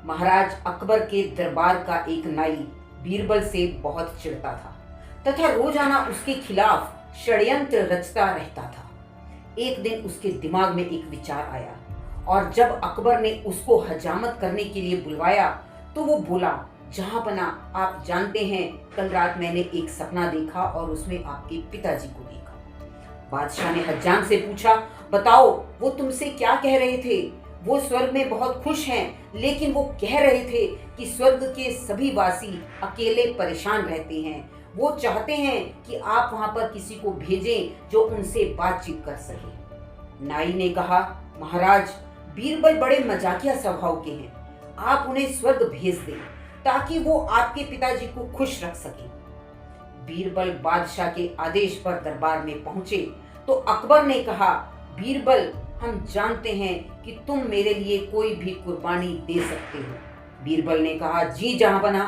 महाराज अकबर के दरबार का एक नाई बीरबल से बहुत चिढ़ता था तथा रोजाना उसके खिलाफ षड्यंत्र रचता रहता था। एक दिन उसके दिमाग में एक विचार आया और जब अकबर ने उसको हजामत करने के लिए बुलवाया तो वो बोला, जहांपना आप जानते हैं कल रात मैंने एक सपना देखा और उसमें आपके पिताजी को देखा। बादशाह ने हज्जाम से पूछा, बताओ वो तुमसे क्या कह रहे थे? वो स्वर्ग में बहुत खुश हैं, लेकिन वो कह रहे थे कि स्वर्ग के सभी वासी अकेले परेशान रहते हैं। वो चाहते हैं कि आप वहां पर किसी को भेजें जो उनसे बातचीत कर सके। नाई ने कहा, महाराज बीरबल बड़े मजाकिया स्वभाव के हैं, आप उन्हें स्वर्ग भेज दें ताकि वो आपके पिताजी को खुश रख सके। बीरबल बादशाह के आदेश पर दरबार में पहुंचे तो अकबर ने कहा, बीरबल हम जानते हैं कि तुम मेरे लिए कोई भी कुर्बानी दे सकते हो। बीरबल ने कहा, जी जहांपना,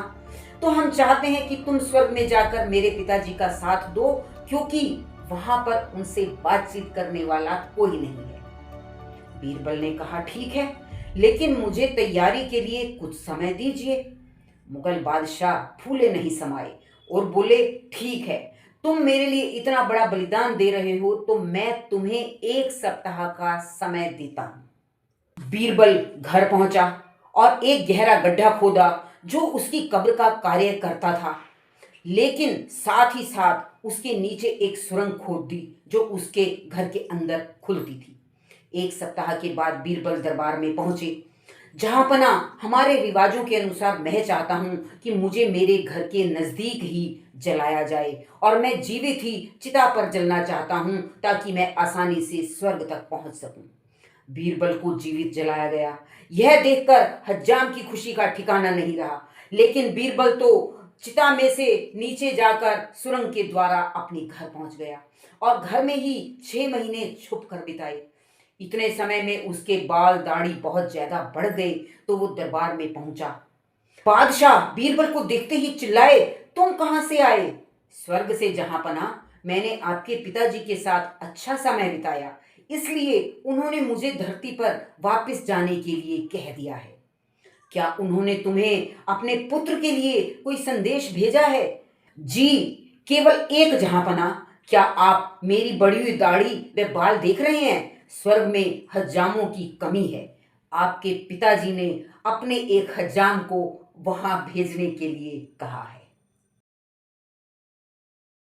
तो हम चाहते हैं कि तुम स्वर्ग में जाकर मेरे पिताजी का साथ दो, क्योंकि वहां पर उनसे बातचीत करने वाला कोई नहीं है। बीरबल ने कहा, ठीक है, लेकिन मुझे तैयारी के लिए कुछ समय दीजिए। मुगल बादशाह फूले नहीं समाये और बोले, ठीक है, तुम मेरे लिए इतना बड़ा बलिदान दे रहे हो तो मैं तुम्हें 1 सप्ताह का समय देता हूं। बीरबल घर पहुंचा और एक गहरा गड्ढा खोदा जो उसकी कब्र का कार्य करता था, लेकिन साथ ही साथ उसके नीचे एक सुरंग खोद दी जो उसके घर के अंदर खुलती थी। 1 सप्ताह के बाद बीरबल दरबार में पहुंचे। जहांपना हमारे रिवाजों के अनुसार मैं चाहता हूं कि मुझे मेरे घर के नजदीक ही जलाया जाए और मैं जीवित ही चिता पर जलना चाहता हूं ताकि मैं आसानी से स्वर्ग तक पहुंच सकूं। बीरबल को जीवित जलाया गया। यह देखकर हज्जाम की खुशी का ठिकाना नहीं रहा, लेकिन बीरबल तो चिता में से नीचे जाकर सुरंग के द्वारा अपने घर पहुंच गया और घर में ही 6 महीने छुप कर बिताए। इतने समय में उसके बाल दाढ़ी बहुत ज्यादा बढ़ गए तो वो दरबार में पहुंचा। बादशाह बीरबल को देखते ही चिल्लाए, तुम कहां से आए? स्वर्ग से जहांपना, मैंने आपके पिताजी के साथ अच्छा समय बिताया, इसलिए उन्होंने मुझे धरती पर वापस जाने के लिए कह दिया है। क्या उन्होंने तुम्हें अपने पुत्र के लिए कोई संदेश भेजा है? जी, केवल एक जहांपना। क्या आप मेरी बढ़ी हुई दाढ़ी व बाल देख रहे हैं? स्वर्ग में हज्जामों की कमी है। आपके पिताजी ने अपने एक हज्जाम को वहां भेजने के लिए कहा है।